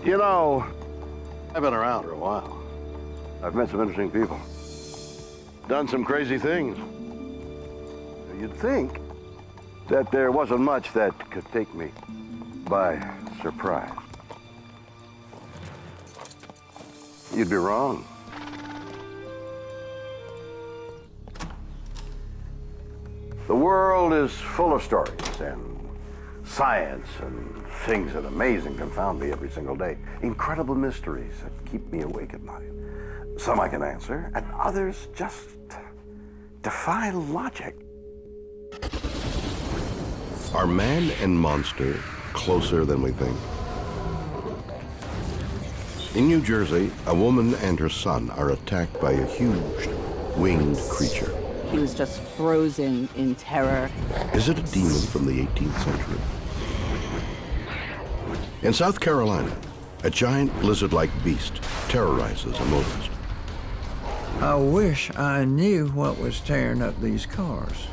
You know, I've been around for a while. I've met some interesting people. Done some crazy things. You'd think that there wasn't much that could take me by surprise. You'd be wrong. The world is full of stories and science and things that amaze and confound me every single day. Incredible mysteries that keep me awake at night. Some I can answer, and others just defy logic. Are man and monster closer than we think? In New Jersey, a woman and her son are attacked by a huge winged creature. He was just frozen in terror. Is it a demon from the 18th century? In South Carolina, a giant lizard-like beast terrorizes a motorist. I wish I knew what was tearing up these cars.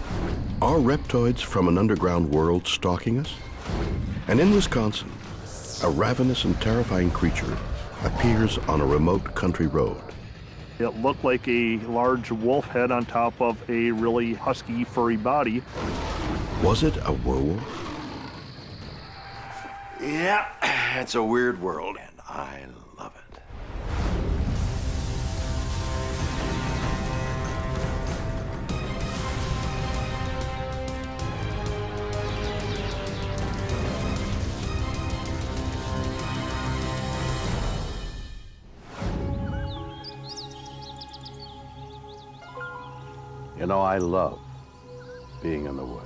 Are reptoids from an underground world stalking us? And in Wisconsin, a ravenous and terrifying creature appears on a remote country road. It looked like a large wolf head on top of a really husky, furry body. Was it a werewolf? Yeah, it's a weird world, and I love it. You know, I love being in the woods.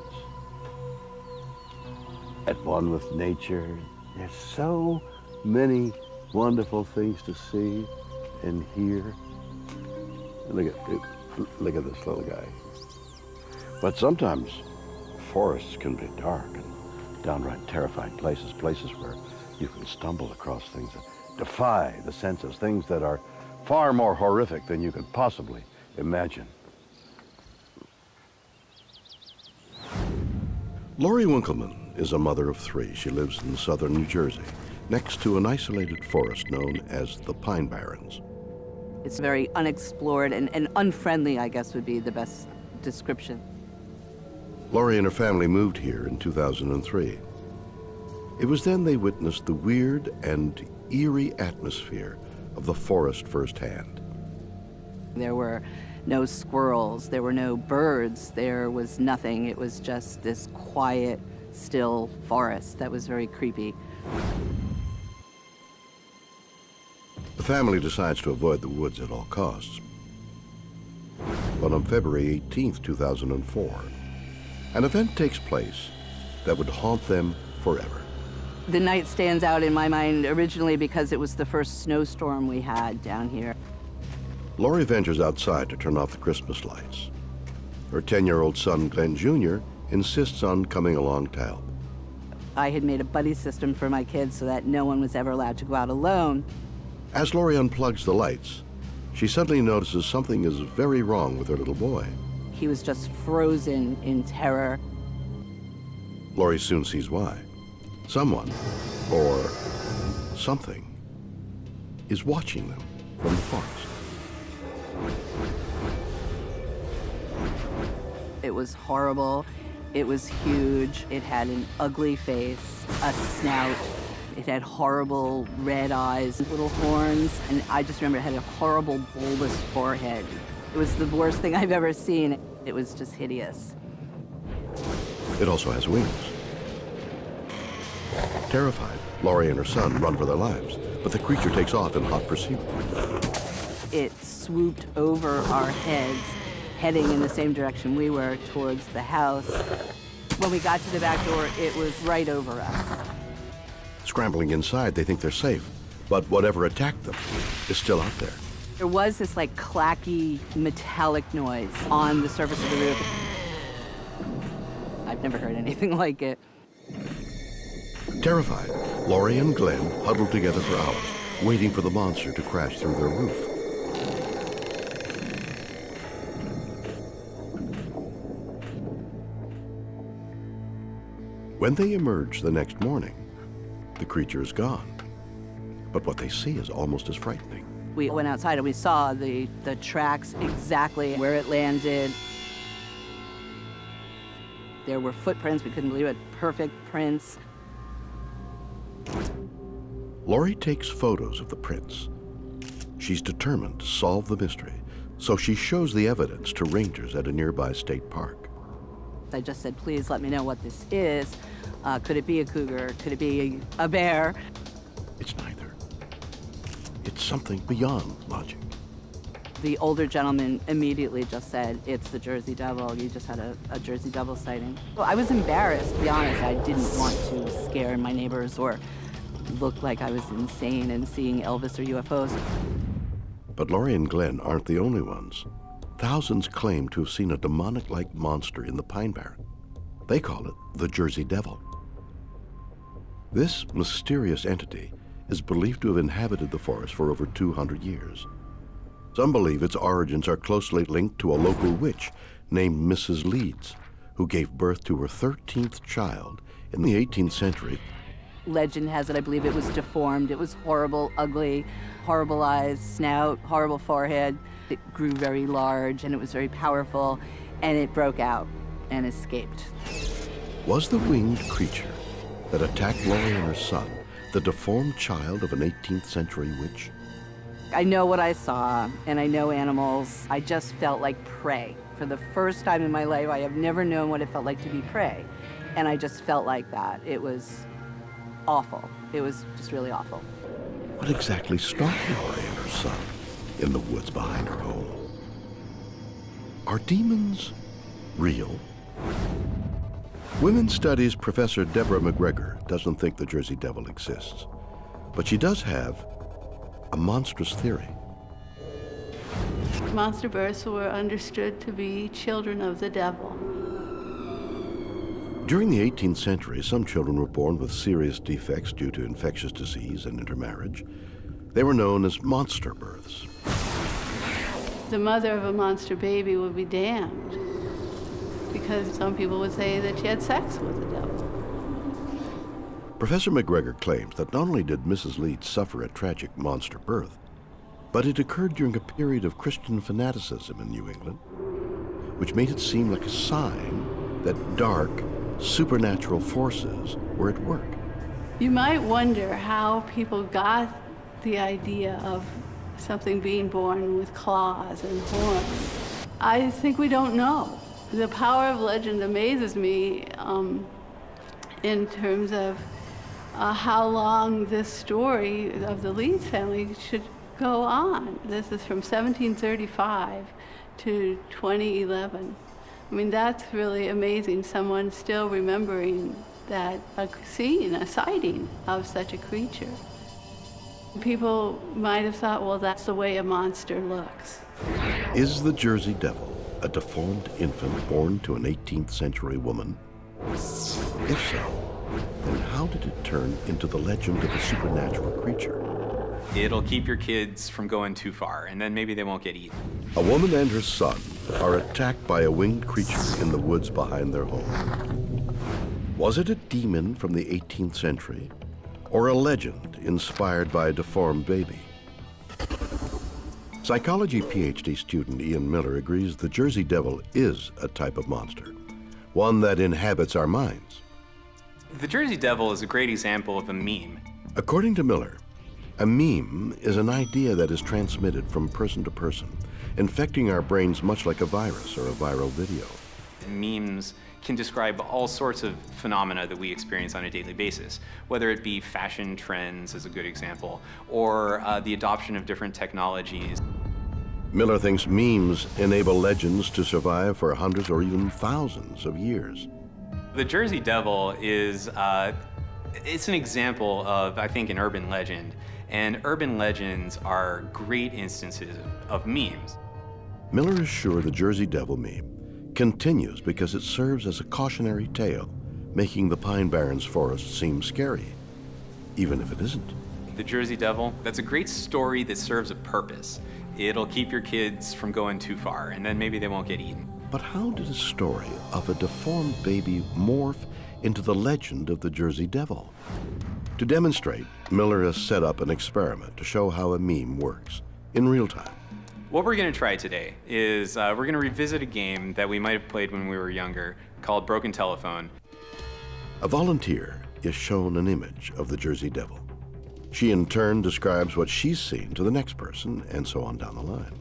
At one with nature. There's so many wonderful things to see and hear. Look at this little guy. But sometimes forests can be dark and downright terrifying places where you can stumble across things that defy the senses, things that are far more horrific than you could possibly imagine. Lori Winkleman is a mother of three. She lives in southern New Jersey, next to an isolated forest known as the Pine Barrens. It's very unexplored and unfriendly, I guess would be the best description. Lori and her family moved here in 2003. It was then they witnessed the weird and eerie atmosphere of the forest firsthand. There were no squirrels, there were no birds, there was nothing. It was just this quiet, still forest that was very creepy. The family decides to avoid the woods at all costs. But on February 18th, 2004, an event takes place that would haunt them forever. The night stands out in my mind originally because it was the first snowstorm we had down here. Lori ventures outside to turn off the Christmas lights. Her 10-year-old son, Glenn Jr., insists on coming along to help. I had made a buddy system for my kids so that no one was ever allowed to go out alone. As Lori unplugs the lights, she suddenly notices something is very wrong with her little boy. He was just frozen in terror. Lori soon sees why. Someone, or something, is watching them from the forest. It was horrible. It was huge. It had an ugly face, a snout. It had horrible red eyes, little horns, and I just remember it had a horrible bulbous forehead. It was the worst thing I've ever seen. It was just hideous. It also has wings. Terrified, Lori and her son run for their lives, but the creature takes off in hot pursuit. It swooped over our heads, heading in the same direction we were, towards the house. When we got to the back door, it was right over us. Scrambling inside, they think they're safe, but whatever attacked them is still out there. There was this like clacky metallic noise on the surface of the roof. I've never heard anything like it. Terrified, Lori and Glenn huddled together for hours, waiting for the monster to crash through their roof. When they emerge the next morning, the creature is gone. But what they see is almost as frightening. We went outside and we saw the tracks exactly where it landed. There were footprints, we couldn't believe it, perfect prints. Lori takes photos of the prints. She's determined to solve the mystery, so she shows the evidence to rangers at a nearby state park. I just said, please let me know what this is. Could it be a cougar? Could it be a bear? It's neither. It's something beyond logic. The older gentleman immediately just said, it's the Jersey Devil. You just had a Jersey Devil sighting. Well, I was embarrassed, to be honest. I didn't want to scare my neighbors or look like I was insane and seeing Elvis or UFOs. But Lori and Glenn aren't the only ones. Thousands claim to have seen a demonic-like monster in the Pine Barren. They call it the Jersey Devil. This mysterious entity is believed to have inhabited the forest for over 200 years. Some believe its origins are closely linked to a local witch named Mrs. Leeds, who gave birth to her 13th child in the 18th century. Legend has it, I believe it was deformed. It was horrible, ugly, horrible eyes, snout, horrible forehead. It grew very large and it was very powerful, and it broke out and escaped. Was the winged creature that attacked Lori and her son the deformed child of an 18th century witch? I know what I saw, and I know animals. I just felt like prey. For the first time in my life, I have never known what it felt like to be prey. And I just felt like that. It was awful. It was just really awful. What exactly stalked Lori and her son in the woods behind her home? Are demons real? Women's Studies Professor Deborah McGregor doesn't think the Jersey Devil exists, but she does have a monstrous theory. Monster births were understood to be children of the devil. During the 18th century, some children were born with serious defects due to infectious disease and intermarriage. They were known as monster births. The mother of a monster baby would be damned because some people would say that she had sex with the devil. Professor McGregor claims that not only did Mrs. Leeds suffer a tragic monster birth, but it occurred during a period of Christian fanaticism in New England, which made it seem like a sign that dark, supernatural forces were at work. You might wonder how people got the idea of something being born with claws and horns. I think we don't know. The power of legend amazes me in terms of how long this story of the Leeds family should go on. This is from 1735 to 2011. I mean, that's really amazing. Someone still remembering that, a sighting of such a creature. People might have thought, well, that's the way a monster looks. Is the Jersey Devil a deformed infant born to an 18th century woman? If so, then how did it turn into the legend of a supernatural creature? It'll keep your kids from going too far, and then maybe they won't get eaten. A woman and her son are attacked by a winged creature in the woods behind their home. Was it a demon from the 18th century, or a legend inspired by a deformed baby? Psychology PhD student Ian Miller agrees the Jersey Devil is a type of monster, one that inhabits our minds. The Jersey Devil is a great example of a meme. According to Miller, a meme is an idea that is transmitted from person to person, infecting our brains much like a virus or a viral video. Memes can describe all sorts of phenomena that we experience on a daily basis, whether it be fashion trends is a good example, or the adoption of different technologies. Miller thinks memes enable legends to survive for hundreds or even thousands of years. The Jersey Devil is it's an example of, I think, an urban legend, and urban legends are great instances of memes. Miller is sure the Jersey Devil meme continues because it serves as a cautionary tale, making the Pine Barrens forest seem scary, even if it isn't. The Jersey Devil, that's a great story that serves a purpose. It'll keep your kids from going too far, and then maybe they won't get eaten. But how did a story of a deformed baby morph into the legend of the Jersey Devil? To demonstrate, Miller has set up an experiment to show how a meme works in real time. What we're going to try today is we're going to revisit a game that we might have played when we were younger called Broken Telephone. A volunteer is shown an image of the Jersey Devil. She in turn describes what she's seen to the next person, and so on down the line.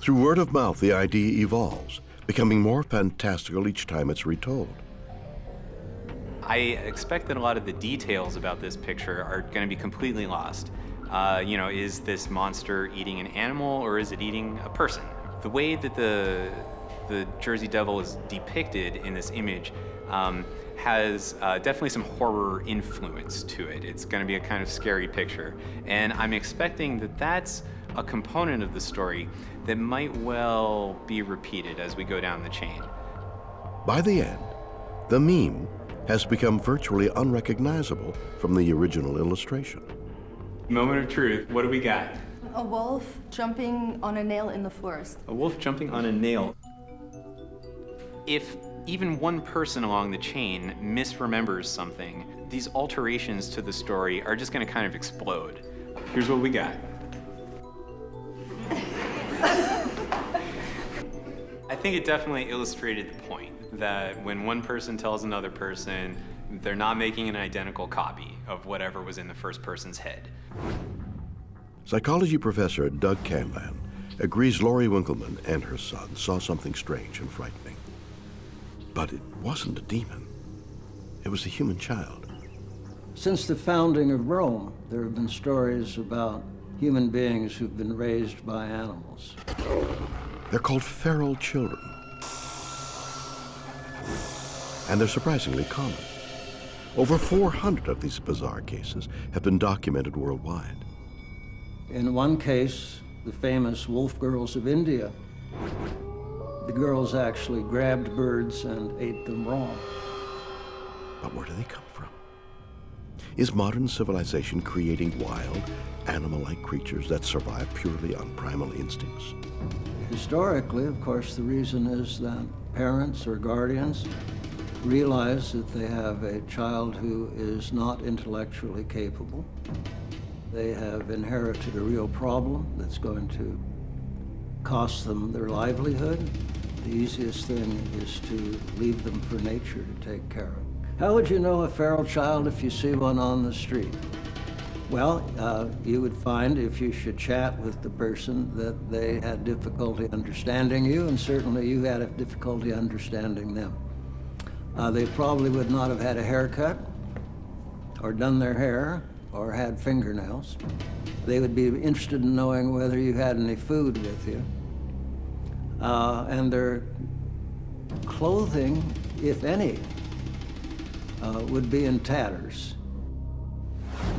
Through word of mouth, the idea evolves, becoming more fantastical each time it's retold. I expect that a lot of the details about this picture are going to be completely lost. You know, is this monster eating an animal or is it eating a person? The way that the Jersey Devil is depicted in this image has definitely some horror influence to it. It's going to be a kind of scary picture. And I'm expecting that that's a component of the story that might well be repeated as we go down the chain. By the end, the meme has become virtually unrecognizable from the original illustration. Moment of truth, what do we got? A wolf jumping on a nail in the forest. A wolf jumping on a nail. If even one person along the chain misremembers something, these alterations to the story are just going to kind of explode. Here's what we got. I think it definitely illustrated the point that when one person tells another person, they're not making an identical copy of whatever was in the first person's head. Psychology professor Doug Canlan agrees Laurie Winkleman and her son saw something strange and frightening. But it wasn't a demon. It was a human child. Since the founding of Rome, there have been stories about human beings who've been raised by animals. They're called feral children. And they're surprisingly common. Over 400 of these bizarre cases have been documented worldwide. In one case, the famous wolf girls of India, the girls actually grabbed birds and ate them raw. But where do they come from? Is modern civilization creating wild, animal-like creatures that survive purely on primal instincts? Historically, of course, the reason is that parents or guardians realize that they have a child who is not intellectually capable. They have inherited a real problem that's going to cost them their livelihood. The easiest thing is to leave them for nature to take care of. How would you know a feral child if you see one on the street? Well, you would find if you should chat with the person that they had difficulty understanding you, and certainly you had a difficulty understanding them. They probably would not have had a haircut, or done their hair, or had fingernails. They would be interested in knowing whether you had any food with you. And their clothing, if any, would be in tatters.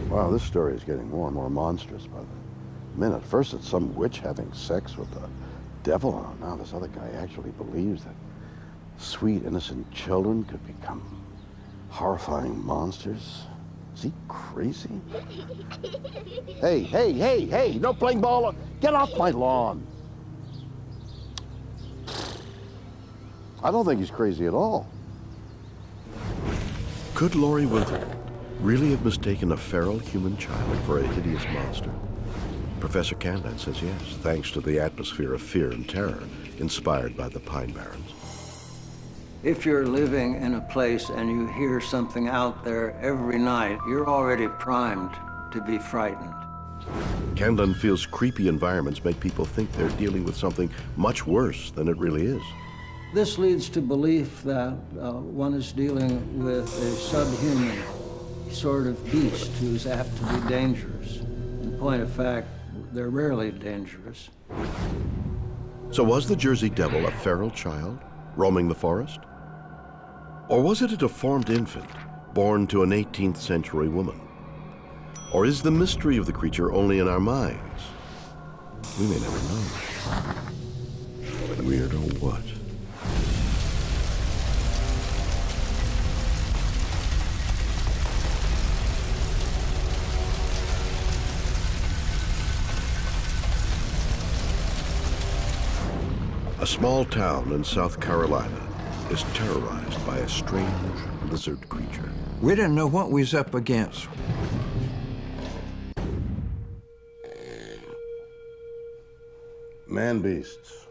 Wow, this story is getting more and more monstrous by the minute. First it's some witch having sex with the devil, and now this other guy actually believes that sweet, innocent children could become horrifying monsters. Is he crazy? Hey, hey, hey, hey, no playing ball. Get off my lawn. I don't think he's crazy at all. Could Laurie Winkleman really have mistaken a feral human child for a hideous monster? Professor Canlan says yes, thanks to the atmosphere of fear and terror inspired by the Pine Barrens. If you're living in a place and you hear something out there every night, you're already primed to be frightened. Canlan feels creepy environments make people think they're dealing with something much worse than it really is. This leads to belief that one is dealing with a subhuman sort of beast who's apt to be dangerous. In point of fact, they're rarely dangerous. So was the Jersey Devil a feral child roaming the forest? Or was it a deformed infant born to an 18th century woman? Or is the mystery of the creature only in our minds? We may never know. Weird or what? A small town in South Carolina is terrorized by a strange lizard creature. We didn't know what we was up against. Man-beasts.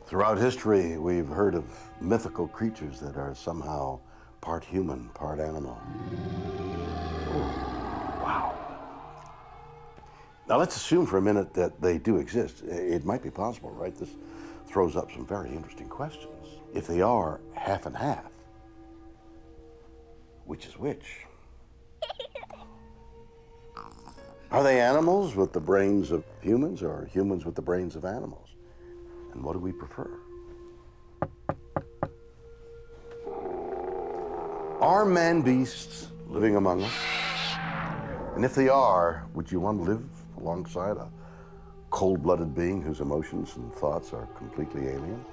Throughout history, we've heard of mythical creatures that are somehow part human, part animal. Wow. Now let's assume for a minute that they do exist. It might be possible, right? This throws up some very interesting questions. If they are half and half, which is which? Are they animals with the brains of humans, or humans with the brains of animals? And what do we prefer? Are man-beasts living among us? And if they are, would you want to live alongside a cold-blooded being whose emotions and thoughts are completely alien?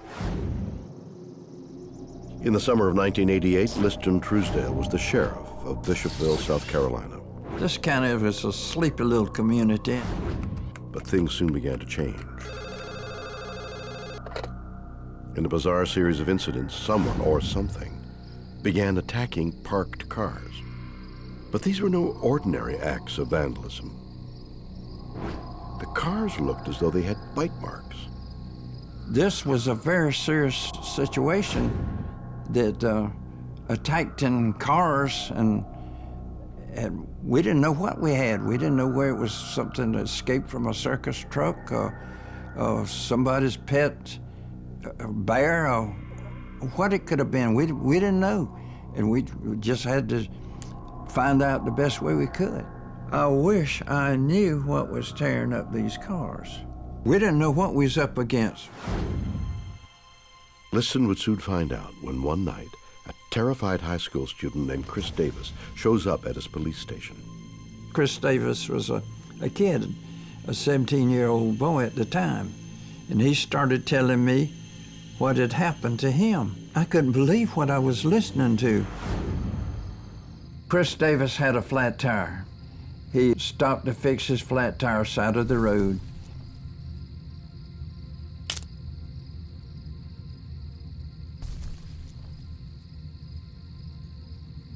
In the summer of 1988, Liston Truesdale was the sheriff of Bishopville, South Carolina. This kind of is a sleepy little community. But things soon began to change. In a bizarre series of incidents, someone or something began attacking parked cars. But these were no ordinary acts of vandalism. The cars looked as though they had bite marks. This was a very serious situation that attacked in cars, and we didn't know what we had. We didn't know where it was something that escaped from a circus truck, or somebody's pet bear, or what it could have been. We didn't know, and we just had to find out the best way we could. I wish I knew what was tearing up these cars. We didn't know what we was up against. Liston would soon find out when one night, a terrified high school student named Chris Davis shows up at his police station. Chris Davis was a kid, a 17-year-old boy at the time, and he started telling me what had happened to him. I couldn't believe what I was listening to. Chris Davis had a flat tire. He stopped to fix his flat tire side of the road.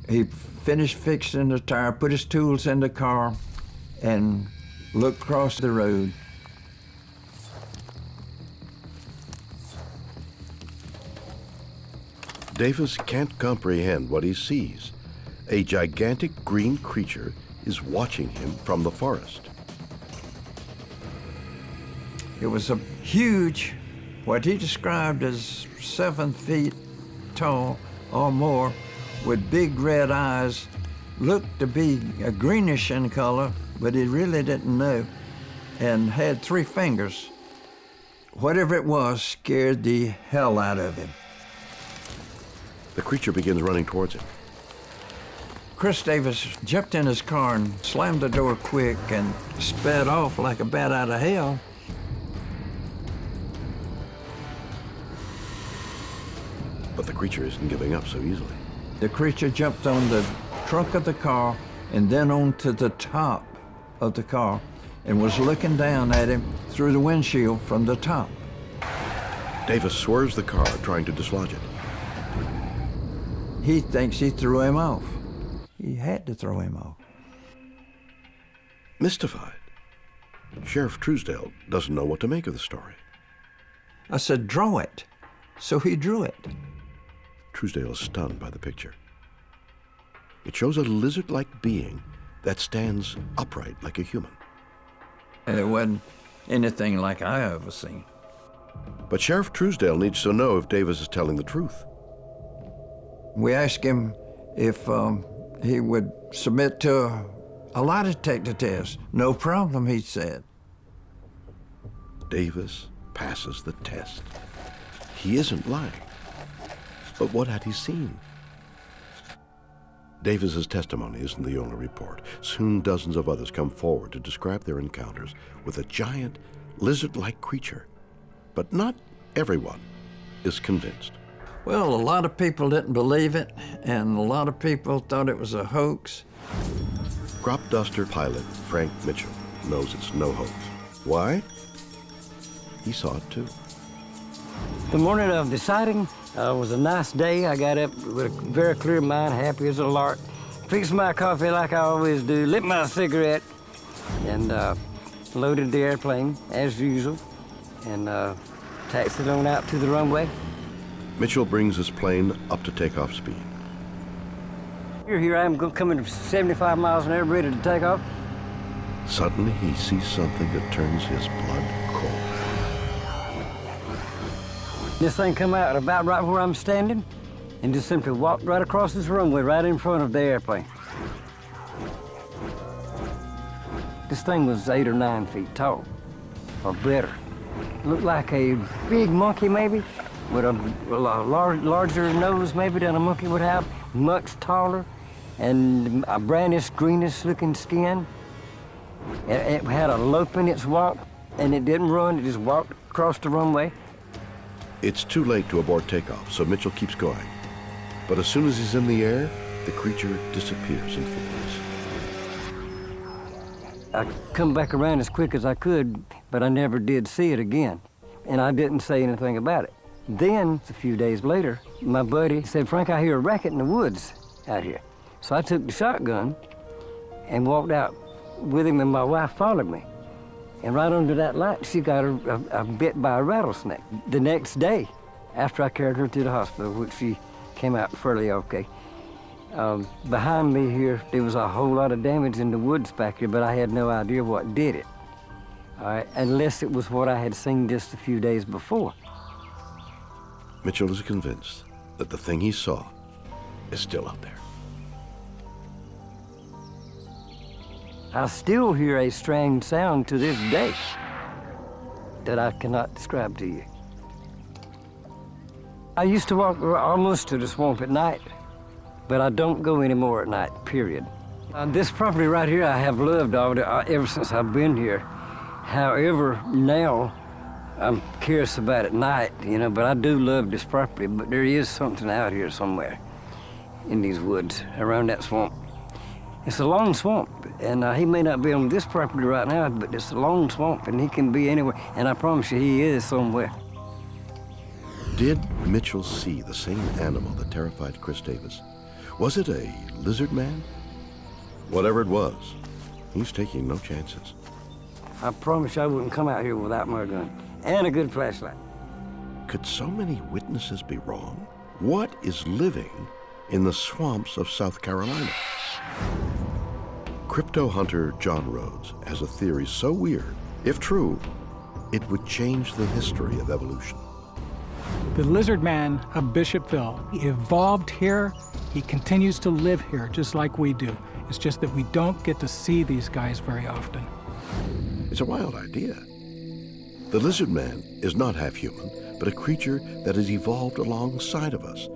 He finished fixing the tire, put his tools in the car, and looked across the road. Davis can't comprehend what he sees. A gigantic green creature is watching him from the forest. It was a huge, what he described as 7 feet tall or more, with big red eyes, looked to be a greenish in color, but he really didn't know, and had 3 fingers. Whatever it was scared the hell out of him. The creature begins running towards him. Chris Davis jumped in his car and slammed the door quick and sped off like a bat out of hell. But the creature isn't giving up so easily. The creature jumped on the trunk of the car and then onto the top of the car and was looking down at him through the windshield from the top. Davis swerves the car, trying to dislodge it. He thinks he threw him off. He had to throw him off. Mystified, Sheriff Truesdale doesn't know what to make of the story. I said, draw it. So he drew it. Truesdale is stunned by the picture. It shows a lizard-like being that stands upright like a human. It wasn't anything like I ever seen. But Sheriff Truesdale needs to know if Davis is telling the truth. We asked him if he would submit to a lie detector test. No problem, he said. Davis passes the test. He isn't lying. But what had he seen? Davis's testimony isn't the only report. Soon dozens of others come forward to describe their encounters with a giant, lizard-like creature. But not everyone is convinced. Well, a lot of people didn't believe it, and a lot of people thought it was a hoax. Crop duster pilot Frank Mitchell knows it's no hoax. Why? He saw it too. The morning of the sighting was a nice day. I got up with a very clear mind, happy as a lark, fixed my coffee like I always do, lit my cigarette, and loaded the airplane as usual, and taxied on out to the runway. Mitchell brings his plane up to takeoff speed. Here I am coming 75 miles an hour, ready to take off. Suddenly, he sees something that turns his blood cold. This thing come out about right where I'm standing and just simply walked right across this runway, right in front of the airplane. This thing was 8 or 9 feet tall, or better. Looked like a big monkey maybe, with a larger nose maybe than a monkey would have, much taller, and a brownish, greenish looking skin. It had a lope in its walk, and it didn't run, it just walked across the runway. It's too late to abort takeoff, so Mitchell keeps going. But as soon as he's in the air, the creature disappears in flames. I come back around as quick as I could, but I never did see it again, and I didn't say anything about it. Then, a few days later, my buddy said, "Frank, I hear a racket in the woods out here." So I took the shotgun and walked out with him, and my wife followed me. And right under that light, she got bit by a rattlesnake. The next day, after I carried her to the hospital, which she came out fairly okay, behind me here, there was a whole lot of damage in the woods back here, but I had no idea what did it, all right, unless it was what I had seen just a few days before. Mitchell is convinced that the thing he saw is still out there. I still hear a strange sound to this day that I cannot describe to you. I used to walk almost to the swamp at night, but I don't go anymore at night, period. This property right here I have loved ever since I've been here. However, now I'm curious about it at night, you know, but I do love this property, but there is something out here somewhere in these woods around that swamp. It's a long swamp, and he may not be on this property right now, but it's a long swamp, and he can be anywhere, and I promise you he is somewhere. Did Mitchell see the same animal that terrified Chris Davis? Was it a lizard man? Whatever it was, he's taking no chances. I promise you I wouldn't come out here without my gun and a good flashlight. Could so many witnesses be wrong? What is living in the swamps of South Carolina? Crypto hunter John Rhodes has a theory so weird, if true, it would change the history of evolution. The lizard man of Bishopville evolved here. He continues to live here just like we do. It's just that we don't get to see these guys very often. It's a wild idea. The lizard man is not half human, but a creature that has evolved alongside of us.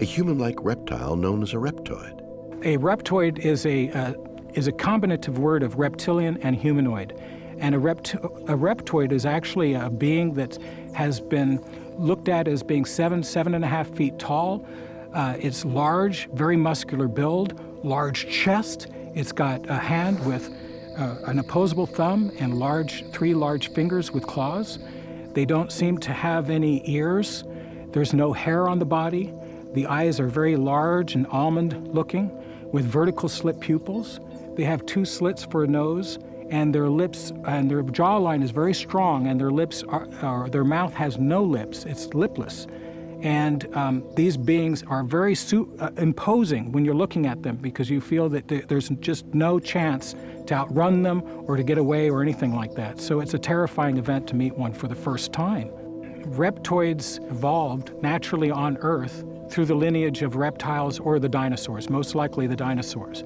A human-like reptile known as a reptoid. A reptoid is a combinative word of reptilian and humanoid. And a reptoid is actually a being that has been looked at as being 7.5 feet tall. It's large, very muscular build, large chest. It's got a hand with an opposable thumb and 3 large fingers with claws. They don't seem to have any ears. There's no hair on the body. The eyes are very large and almond-looking with vertical slit pupils. They have 2 slits for a nose, and their lips and their jawline is very strong, and their lips their mouth has no lips. It's lipless. And these beings are very imposing when you're looking at them, because you feel that there's just no chance to outrun them or to get away or anything like that. So it's a terrifying event to meet one for the first time. Reptoids evolved naturally on Earth through the lineage of reptiles or the dinosaurs, most likely the dinosaurs.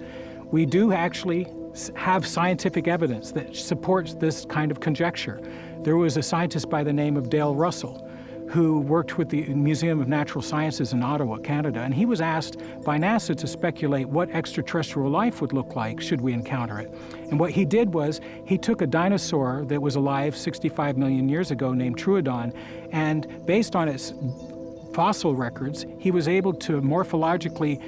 We do actually have scientific evidence that supports this kind of conjecture. There was a scientist by the name of Dale Russell who worked with the Museum of Natural Sciences in Ottawa, Canada, and he was asked by NASA to speculate what extraterrestrial life would look like should we encounter it. And what he did was he took a dinosaur that was alive 65 million years ago named Troodon, and based on its fossil records, he was able to morphologically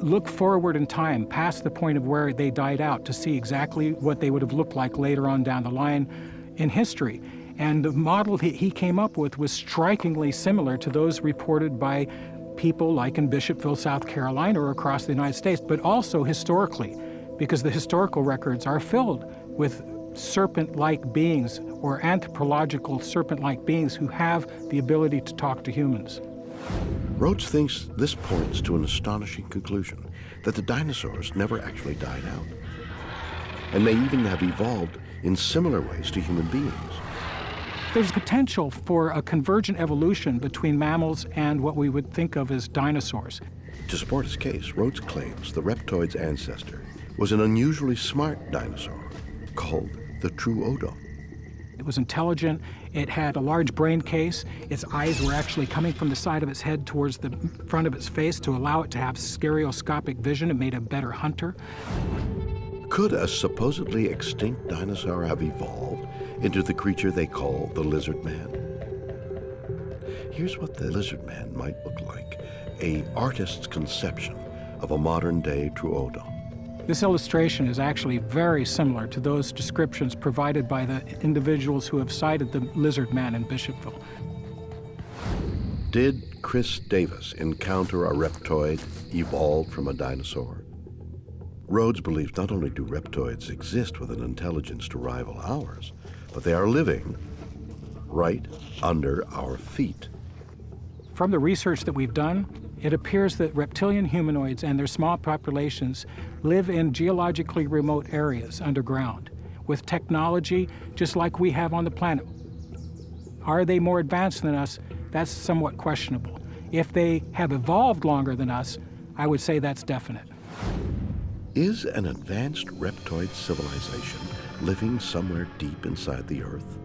look forward in time past the point of where they died out to see exactly what they would have looked like later on down the line in history. And the model he came up with was strikingly similar to those reported by people like in Bishopville, South Carolina, or across the United States, but also historically, because the historical records are filled with serpent-like beings or anthropological serpent-like beings who have the ability to talk to humans. Rhodes thinks this points to an astonishing conclusion, that the dinosaurs never actually died out, and may even have evolved in similar ways to human beings. There's potential for a convergent evolution between mammals and what we would think of as dinosaurs. To support his case, Rhodes claims the reptoid's ancestor was an unusually smart dinosaur called the Truodo. It was intelligent, it had a large brain case, its eyes were actually coming from the side of its head towards the front of its face to allow it to have stereoscopic vision. It made a better hunter. Could a supposedly extinct dinosaur have evolved into the creature they call the lizard man? Here's what the lizard man might look like, an artist's conception of a modern-day Truodo. This illustration is actually very similar to those descriptions provided by the individuals who have cited the lizard man in Bishopville. Did Chris Davis encounter a reptoid evolved from a dinosaur? Rhodes believes not only do reptoids exist with an intelligence to rival ours, but they are living right under our feet. From the research that we've done, it appears that reptilian humanoids and their small populations live in geologically remote areas underground with technology just like we have on the planet. Are they more advanced than us? That's somewhat questionable. If they have evolved longer than us, I would say that's definite. Is an advanced reptoid civilization living somewhere deep inside the Earth?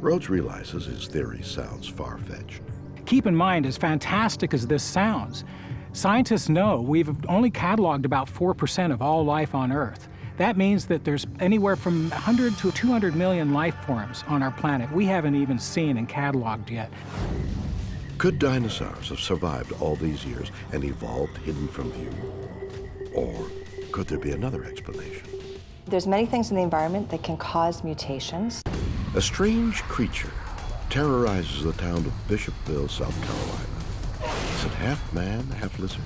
Rhodes realizes his theory sounds far-fetched. Keep in mind, as fantastic as this sounds, scientists know we've only cataloged about 4% of all life on Earth. That means that there's anywhere from 100 to 200 million life forms on our planet we haven't even seen and cataloged yet. Could dinosaurs have survived all these years and evolved hidden from view? Or could there be another explanation? There's many things in the environment that can cause mutations. A strange creature terrorizes the town of Bishopville, South Carolina. Is it half man, half lizard?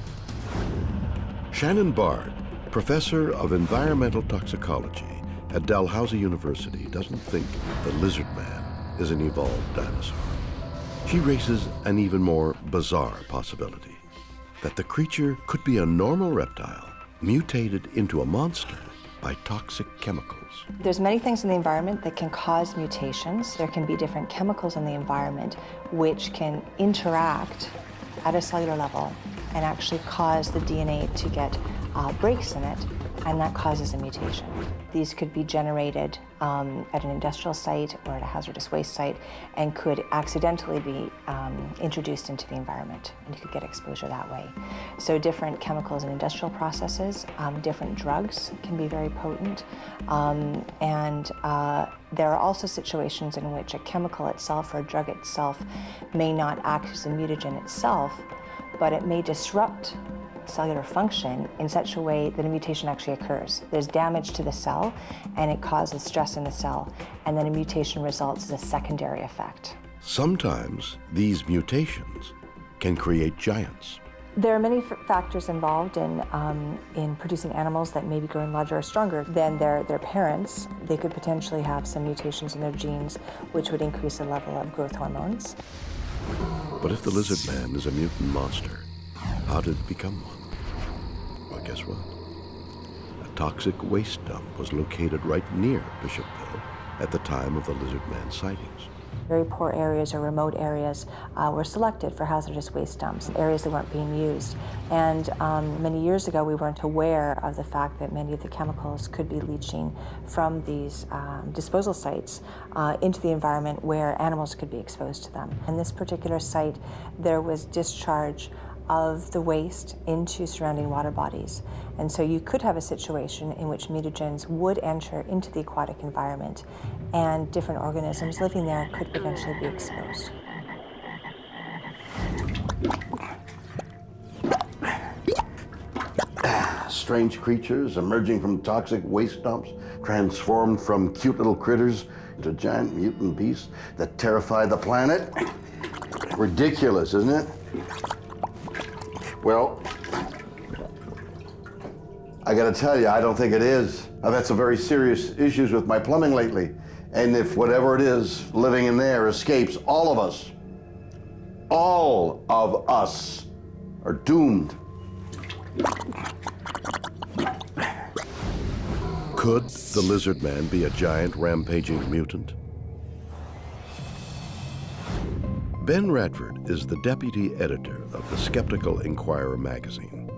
Shannon Bard, professor of environmental toxicology at Dalhousie University, doesn't think the lizard man is an evolved dinosaur. She raises an even more bizarre possibility, that the creature could be a normal reptile mutated into a monster by toxic chemicals. There's many things in the environment that can cause mutations. There can be different chemicals in the environment which can interact at a cellular level and actually cause the DNA to get breaks in it, and that causes a mutation. These could be generated at an industrial site or at a hazardous waste site and could accidentally be introduced into the environment, and you could get exposure that way. So different chemicals in industrial processes, different drugs can be very potent, and there are also situations in which a chemical itself or a drug itself may not act as a mutagen itself, but it may disrupt cellular function in such a way that a mutation actually occurs. There's damage to the cell, and it causes stress in the cell, and then a mutation results as a secondary effect. Sometimes these mutations can create giants. There are many factors involved in producing animals that may be growing larger or stronger than their parents. They could potentially have some mutations in their genes, which would increase the level of growth hormones. But if the lizard man is a mutant monster, how did it become one? Well, guess what? A toxic waste dump was located right near Bishopville at the time of the lizard man sightings. Very poor areas or remote areas were selected for hazardous waste dumps, areas that weren't being used. And many years ago, we weren't aware of the fact that many of the chemicals could be leaching from these disposal sites into the environment where animals could be exposed to them. In this particular site, there was discharge of the waste into surrounding water bodies. And so you could have a situation in which mutagens would enter into the aquatic environment, and different organisms living there could potentially be exposed. Strange creatures emerging from toxic waste dumps, transformed from cute little critters a giant mutant beast that terrified the planet? Ridiculous, isn't it? Well, I gotta tell you, I don't think it is. I've had some very serious issues with my plumbing lately. And if whatever it is living in there escapes, all of us are doomed. Could the lizard man be a giant rampaging mutant? Ben Radford is the deputy editor of the Skeptical Inquirer magazine.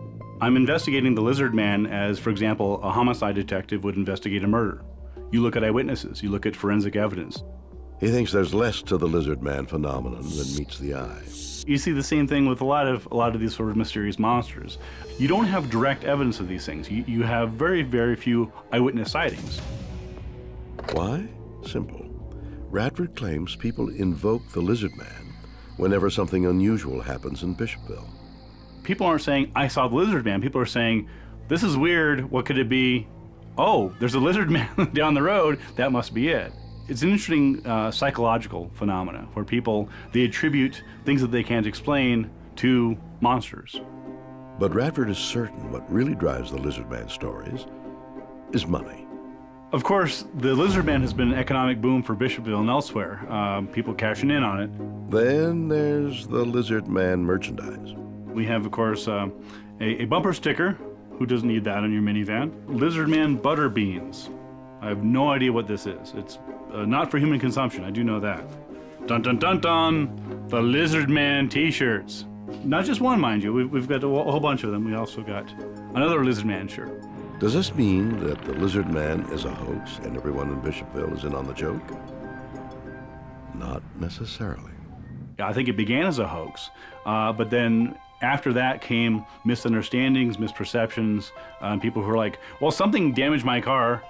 I'm investigating the lizard man as, for example, a homicide detective would investigate a murder. You look at eyewitnesses, you look at forensic evidence. He thinks there's less to the lizard man phenomenon than meets the eye. You see the same thing with a lot of these sort of mysterious monsters. You don't have direct evidence of these things. You have very, very few eyewitness sightings. Why? Simple. Radford claims people invoke the lizard man whenever something unusual happens in Bishopville. People aren't saying, I saw the lizard man. People are saying, this is weird, what could it be? Oh, there's a lizard man down the road, that must be it. It's an interesting psychological phenomena where people, they attribute things that they can't explain to monsters. But Radford is certain what really drives the lizard man stories is money. Of course, the lizard man has been an economic boom for Bishopville and elsewhere. People cashing in on it. Then there's the lizard man merchandise. We have, of course, a bumper sticker. Who doesn't need that on your minivan? Lizard man butter beans. I have no idea what this is. It's not for human consumption, I do know that. Dun dun dun dun, the lizard man t-shirts. Not just one, mind you, we've got a whole bunch of them. We also got another lizard man shirt. Does this mean that the lizard man is a hoax and everyone in Bishopville is in on the joke? Not necessarily. I think it began as a hoax, but then after that came misunderstandings, misperceptions, people who were like, well, something damaged my car,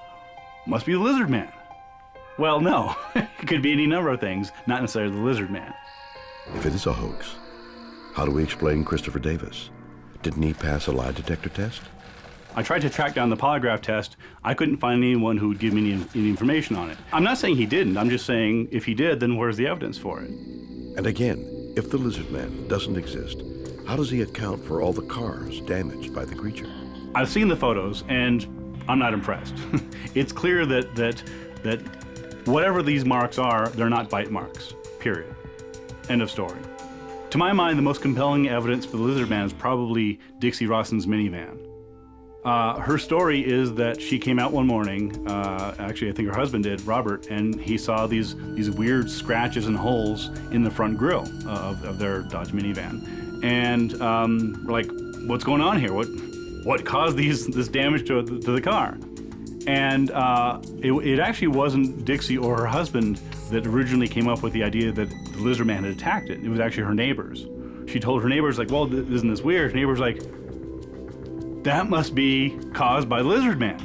must be the lizard man. Well, no, it could be any number of things, not necessarily the lizard man. If it is a hoax, how do we explain Christopher Davis? Didn't he pass a lie detector test? I tried to track down the polygraph test. I couldn't find anyone who would give me any information on it. I'm not saying he didn't, I'm just saying if he did, then where's the evidence for it? And again, if the lizard man doesn't exist, how does he account for all the cars damaged by the creature? I've seen the photos, and I'm not impressed. It's clear that whatever these marks are, they're not bite marks, period. End of story. To my mind, the most compelling evidence for the lizard man is probably Dixie Rawson's minivan. Her story is that she came out one morning, actually I think her husband did, Robert, and he saw these weird scratches and holes in the front grille of their Dodge minivan. And we're like, what's going on here? What caused this damage to the car? And it actually wasn't Dixie or her husband that originally came up with the idea that the lizard man had attacked it. It was actually her neighbors. She told her neighbors, like, well, isn't this weird? Her neighbors like, that must be caused by the lizard man.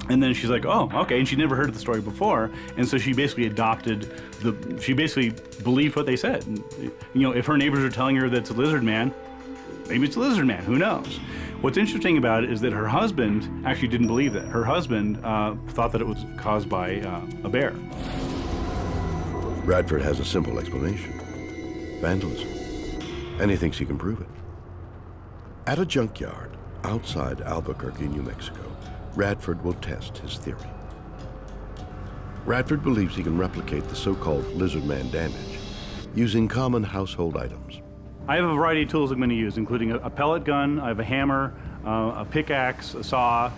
And then she's like, oh, okay, and she'd never heard of the story before, and so she basically she basically believed what they said. And, you know, if her neighbors are telling her that it's a lizard man, maybe it's a lizard man, who knows? What's interesting about it is that her husband actually didn't believe that. Her husband thought that it was caused by a bear. Radford has a simple explanation: vandalism. And he thinks he can prove it. At a junkyard outside Albuquerque, New Mexico, Radford will test his theory. Radford believes he can replicate the so-called lizard man damage using common household items. I have a variety of tools I'm going to use, including a pellet gun, I have a hammer, a pickaxe, a saw.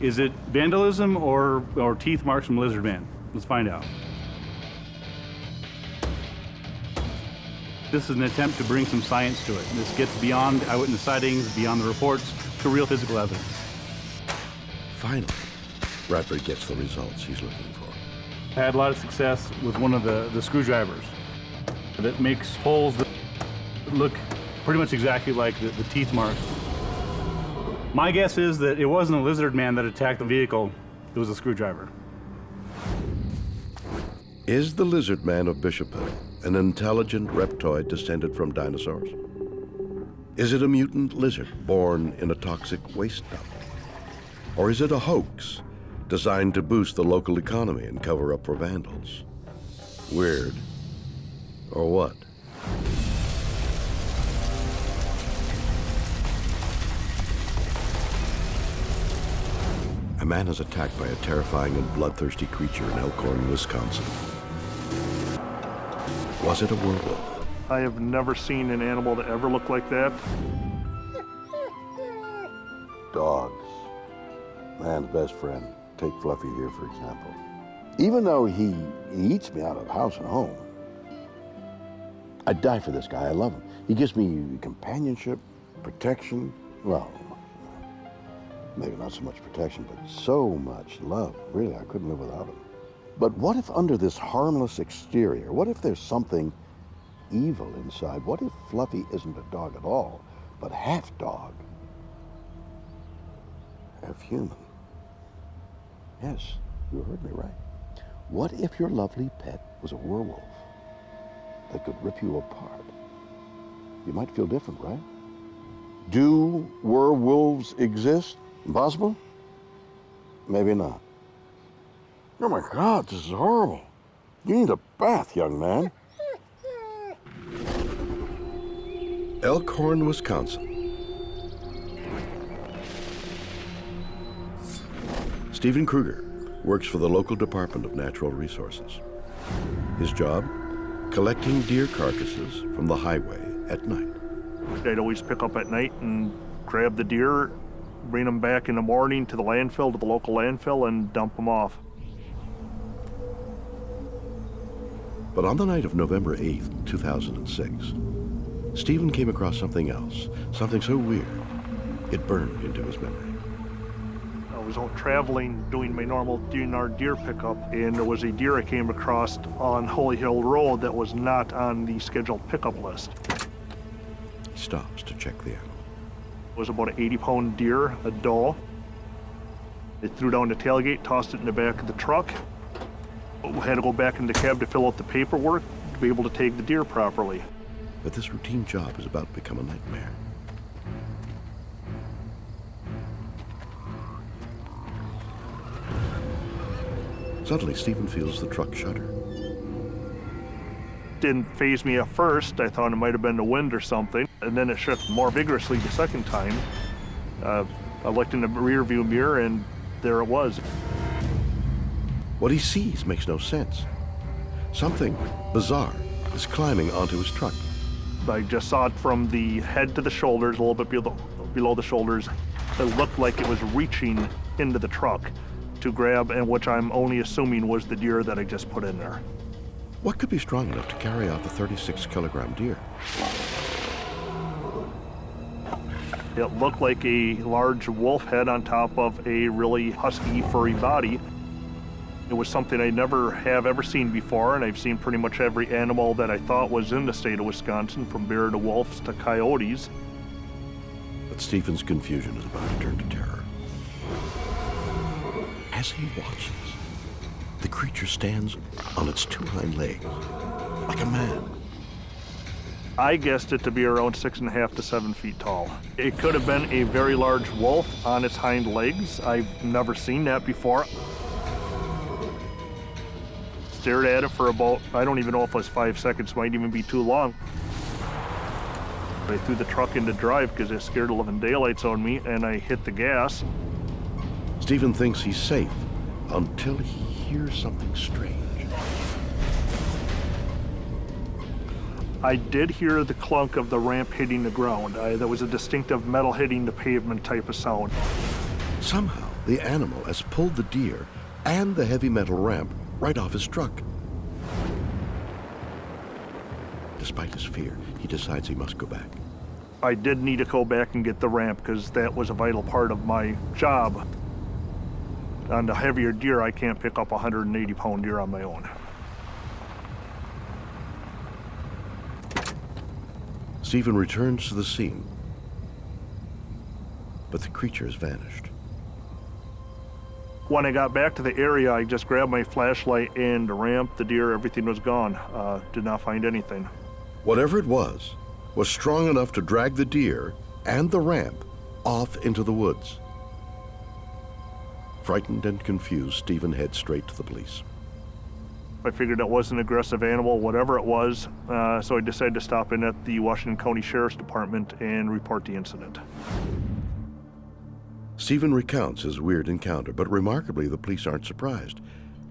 Is it vandalism or teeth marks from lizard man? Let's find out. This is an attempt to bring some science to it. This gets beyond eyewitness sightings, beyond the reports, to real physical evidence. Finally, Radford gets the results he's looking for. I had a lot of success with one of the screwdrivers that makes holes that look pretty much exactly like the teeth marks. My guess is that it wasn't a lizard man that attacked the vehicle, it was a screwdriver. Is the lizard man of Bishopville an intelligent reptoid descended from dinosaurs? Is it a mutant lizard born in a toxic waste dump? Or is it a hoax designed to boost the local economy and cover up for vandals. Weird, or what? A man is attacked by a terrifying and bloodthirsty creature in Elkhorn, Wisconsin. Was it a werewolf? I have never seen an animal that ever looked like that. Dogs. Man's best friend. Take Fluffy here, for example. Even though he eats me out of house and home, I'd die for this guy. I love him. He gives me companionship, protection. Well, maybe not so much protection, but so much love. Really, I couldn't live without him. But what if under this harmless exterior, what if there's something evil inside? What if Fluffy isn't a dog at all, but half dog, half human? Yes, you heard me right. What if your lovely pet was a werewolf that could rip you apart? You might feel different, right? Do werewolves exist? Impossible? Maybe not. Oh my God, this is horrible. You need a bath, young man. Elkhorn, Wisconsin. Stephen Kruger works for the local Department of Natural Resources. His job? Collecting deer carcasses from the highway at night. I'd always pick up at night and grab the deer, bring them back in the morning to the landfill, to the local landfill, and dump them off. But on the night of November 8th, 2006, Stephen came across something else, something so weird, it burned into his memory. I was out traveling, doing my normal DNR deer pickup, and there was a deer I came across on Holy Hill Road that was not on the scheduled pickup list. He stops to check the animal. It was about an 80-pound deer, a doe. They threw down the tailgate, tossed it in the back of the truck. We had to go back in the cab to fill out the paperwork to be able to take the deer properly. But this routine job is about to become a nightmare. Suddenly, Stephen feels the truck shudder. Didn't faze me at first. I thought it might have been the wind or something. And then it shook more vigorously the second time. I looked in the rear view mirror and there it was. What he sees makes no sense. Something bizarre is climbing onto his truck. I just saw it from the head to the shoulders, a little bit below the shoulders. It looked like it was reaching into the truck to grab, and which I'm only assuming was the deer that I just put in there. What could be strong enough to carry off a 36-kilogram deer? It looked like a large wolf head on top of a really husky, furry body. It was something I never have ever seen before, and I've seen pretty much every animal that I thought was in the state of Wisconsin, from bear to wolves to coyotes. But Stephen's confusion is about to turn to terror. As he watches, the creature stands on its two hind legs, like a man. I guessed it to be around 6.5 to 7 feet tall. It could have been a very large wolf on its hind legs. I've never seen that before. Stared at it for about, I don't even know if it was 5 seconds, might even be too long. I threw the truck into drive because it scared the living daylights on me, and I hit the gas. Stephen thinks he's safe until he hears something strange. I did hear the clunk of the ramp hitting the ground. There was a distinctive metal hitting the pavement type of sound. Somehow, the animal has pulled the deer and the heavy metal ramp right off his truck. Despite his fear, he decides he must go back. I did need to go back and get the ramp because that was a vital part of my job. On the heavier deer, I can't pick up a 180-pound deer on my own. Stephen returns to the scene, but the creature has vanished. When I got back to the area, I just grabbed my flashlight and the ramp, the deer, everything was gone. Did not find anything. Whatever it was strong enough to drag the deer and the ramp off into the woods. Frightened and confused, Stephen heads straight to the police. I figured it was an aggressive animal, whatever it was, so I decided to stop in at the Washington County Sheriff's Department and report the incident. Stephen recounts his weird encounter, but remarkably, the police aren't surprised.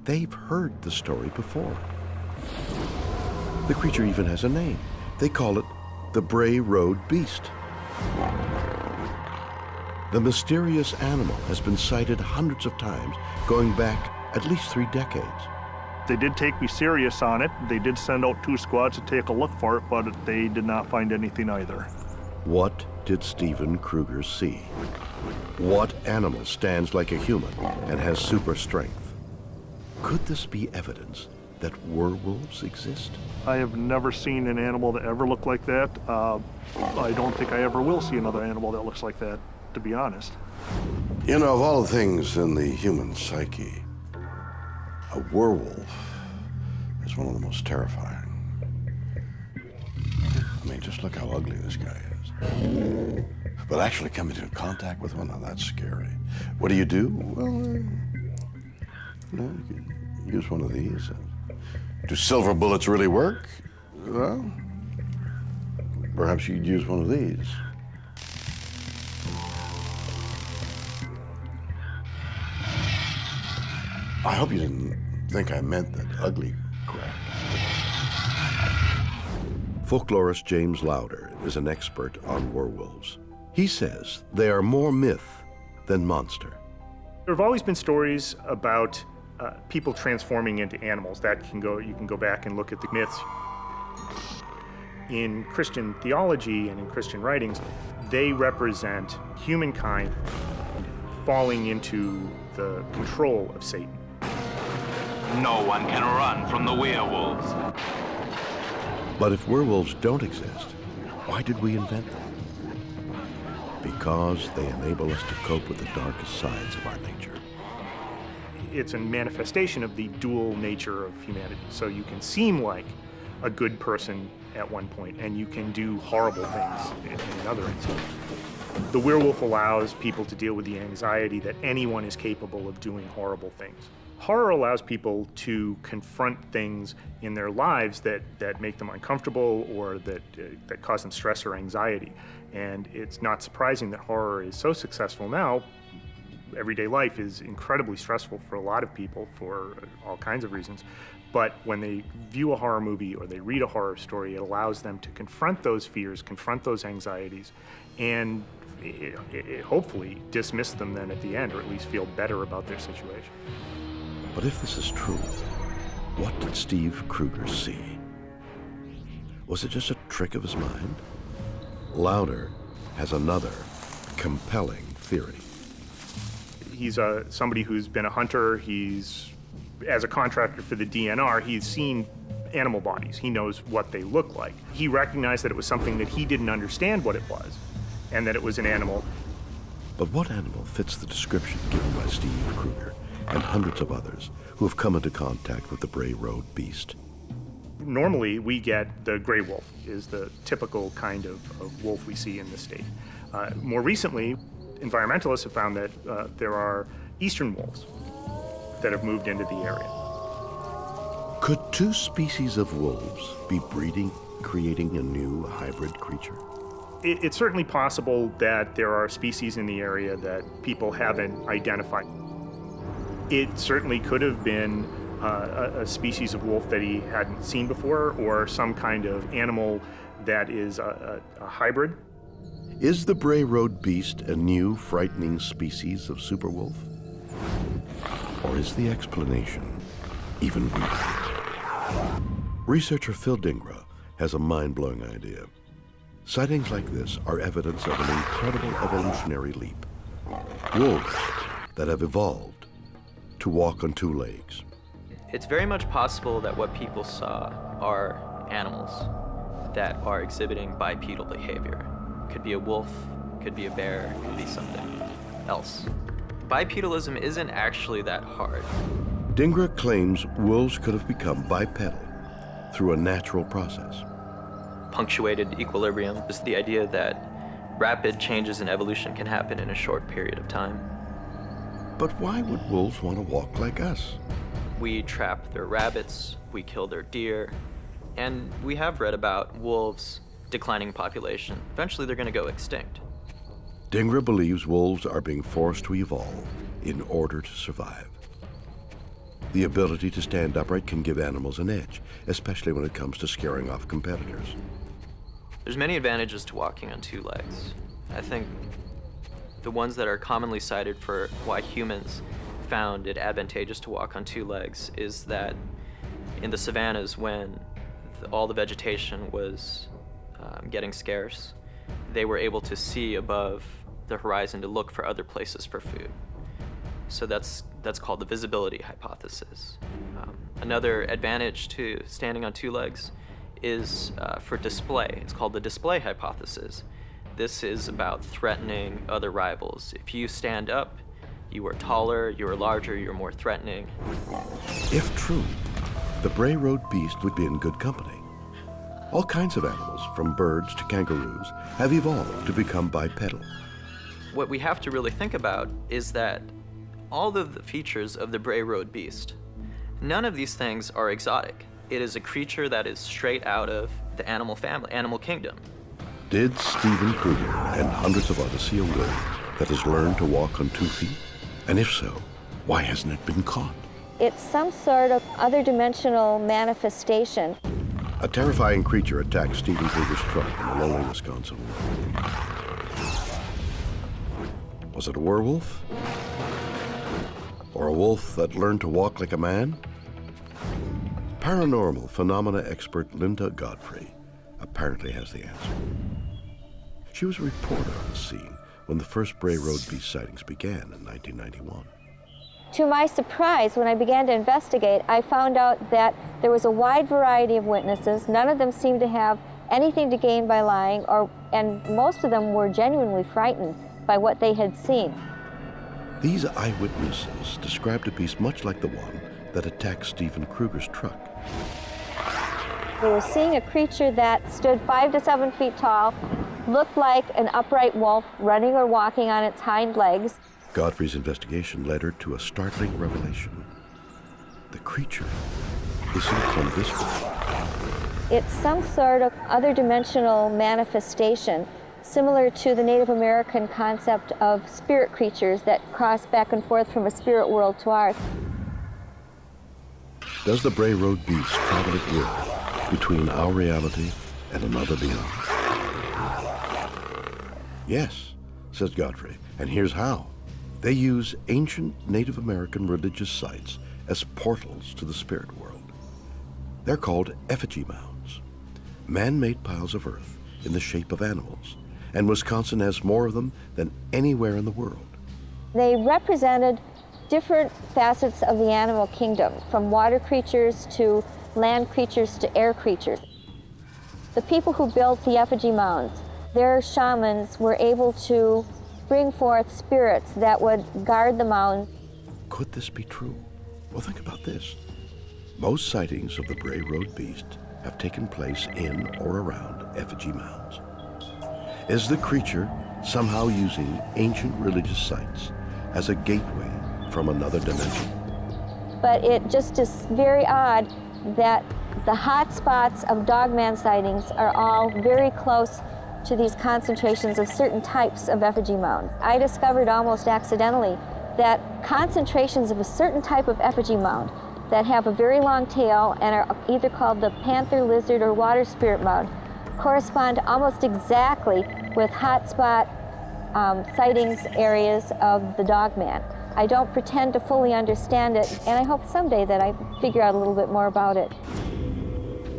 They've heard the story before. The creature even has a name. They call it the Bray Road Beast. The mysterious animal has been sighted hundreds of times, going back at least 3 decades. They did take me serious on it. They did send out 2 squads to take a look for it, but they did not find anything either. What did Stephen Kruger see? What animal stands like a human and has super strength? Could this be evidence that werewolves exist? I have never seen an animal that ever looked like that. I don't think I ever will see another animal that looks like that, to be honest. You know, of all the things in the human psyche, a werewolf is one of the most terrifying. I mean, just look how ugly this guy is. But actually coming into contact with one, now that's scary. What do you do? Well, you could use one of these. Do silver bullets really work? Well, perhaps you'd use one of these. I hope you didn't think I meant that ugly crap. Folklorist James Lauder is an expert on werewolves. He says they are more myth than monster. There have always been stories about people transforming into animals. You can go back and look at the myths. In Christian theology and in Christian writings, they represent humankind falling into the control of Satan. No one can run from the werewolves. But if werewolves don't exist, why did we invent them? Because they enable us to cope with the darkest sides of our nature. It's a manifestation of the dual nature of humanity. So you can seem like a good person at one point, and you can do horrible things in another instance. The werewolf allows people to deal with the anxiety that anyone is capable of doing horrible things. Horror allows people to confront things in their lives that make them uncomfortable or that cause them stress or anxiety. And it's not surprising that horror is so successful now. Everyday life is incredibly stressful for a lot of people for all kinds of reasons. But when they view a horror movie or they read a horror story, it allows them to confront those fears, confront those anxieties, and it hopefully dismiss them then at the end, or at least feel better about their situation. But if this is true, what did Steve Kruger see? Was it just a trick of his mind? Lauder has another compelling theory. He's somebody who's been a hunter. As a contractor for the DNR, he's seen animal bodies. He knows what they look like. He recognized that it was something that he didn't understand what it was, and that it was an animal. But what animal fits the description given by Steve Kruger and hundreds of others who have come into contact with the Bray Road Beast? Normally, we get the gray wolf, is the typical kind of wolf we see in the state. More recently, environmentalists have found that there are eastern wolves that have moved into the area. Could 2 species of wolves be breeding, creating a new hybrid creature? It's certainly possible that there are species in the area that people haven't identified. It certainly could have been a species of wolf that he hadn't seen before, or some kind of animal that is a hybrid. Is the Bray Road Beast a new, frightening species of superwolf? Or is the explanation even weirder? Researcher Phil Dingra has a mind-blowing idea. Sightings like this are evidence of an incredible evolutionary leap. Wolves that have evolved to walk on 2 legs. It's very much possible that what people saw are animals that are exhibiting bipedal behavior. Could be a wolf, could be a bear, could be something else. Bipedalism isn't actually that hard. Dingra claims wolves could have become bipedal through a natural process. Punctuated equilibrium is the idea that rapid changes in evolution can happen in a short period of time. But why would wolves want to walk like us? We trap their rabbits, we kill their deer, and we have read about wolves declining population. Eventually they're going to go extinct. Dhingra believes wolves are being forced to evolve in order to survive. The ability to stand upright can give animals an edge, especially when it comes to scaring off competitors. There's many advantages to walking on two legs. I think the ones that are commonly cited for why humans found it advantageous to walk on two legs is that in the savannas, when all the vegetation was getting scarce, they were able to see above the horizon to look for other places for food. So that's called the visibility hypothesis. Another advantage to standing on two legs is for display. It's called the display hypothesis. This is about threatening other rivals. If you stand up, you are taller, you are larger, you're more threatening. If true, the Bray Road beast would be in good company. All kinds of animals, from birds to kangaroos, have evolved to become bipedal. What we have to really think about is that all of the features of the Bray Road beast, none of these things are exotic. It is a creature that is straight out of the animal family, animal kingdom. Did Steven Kruger and hundreds of others see a wolf that has learned to walk on 2 feet? And if so, why hasn't it been caught? It's some sort of other dimensional manifestation. A terrifying creature attacked Steven Kruger's truck in a lonely Wisconsin woods. Was it a werewolf? Or a wolf that learned to walk like a man? Paranormal phenomena expert Linda Godfrey apparently has the answer. She was a reporter on the scene when the first Bray Road beast sightings began in 1991. To my surprise, when I began to investigate, I found out that there was a wide variety of witnesses. None of them seemed to have anything to gain by lying, and most of them were genuinely frightened by what they had seen. These eyewitnesses described a beast much like the one that attacked Steven Kruger's truck. They were seeing a creature that stood 5 to 7 feet tall, looked like an upright wolf running or walking on its hind legs. Godfrey's investigation led her to a startling revelation. The creature isn't from this world. It's some sort of other dimensional manifestation, similar to the Native American concept of spirit creatures that cross back and forth from a spirit world to ours. Does the Bray Road beast travel at will between our reality and another beyond? Yes, says Godfrey, and here's how. They use ancient Native American religious sites as portals to the spirit world. They're called effigy mounds, man-made piles of earth in the shape of animals, and Wisconsin has more of them than anywhere in the world. They represented different facets of the animal kingdom, from water creatures to land creatures to air creatures. The people who built the effigy mounds, their shamans were able to bring forth spirits that would guard the mound. Could this be true? Well, think about this. Most sightings of the Bray Road beast have taken place in or around effigy mounds. Is the creature somehow using ancient religious sites as a gateway from another dimension? But it just is very odd that the hot spots of dogman sightings are all very close to these concentrations of certain types of effigy mounds. I discovered almost accidentally that concentrations of a certain type of effigy mound that have a very long tail and are either called the panther, lizard, or water spirit mound correspond almost exactly with hotspot sightings areas of the dogman. I don't pretend to fully understand it, and I hope someday that I figure out a little bit more about it.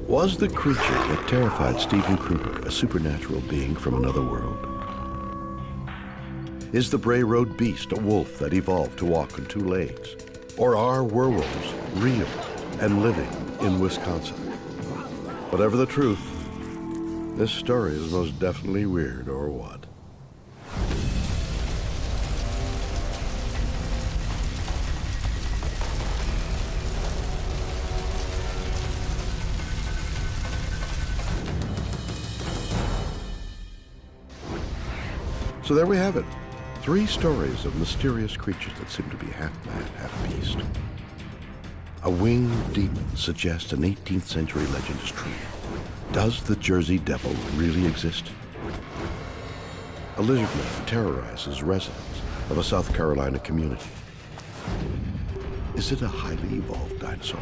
Was the creature that terrified Steven Kruger a supernatural being from another world? Is the Bray Road beast a wolf that evolved to walk on 2 legs? Or are werewolves real and living in Wisconsin? Whatever the truth, this story is most definitely weird, or what? So there we have it. 3 stories of mysterious creatures that seem to be half man, half beast. A winged demon suggests an 18th century legend is true. Does the Jersey Devil really exist? A lizard man terrorizes residents of a South Carolina community. Is it a highly evolved dinosaur?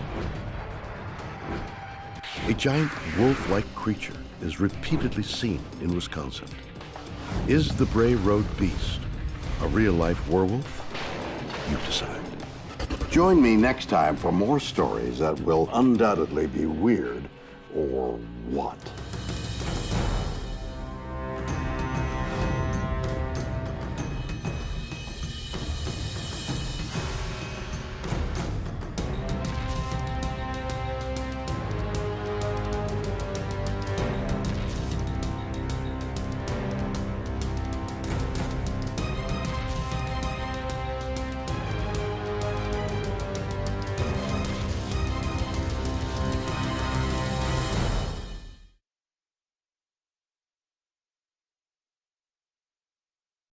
A giant wolf-like creature is repeatedly seen in Wisconsin. Is the Bray Road Beast a real-life werewolf? You decide. Join me next time for more stories that will undoubtedly be weird or what?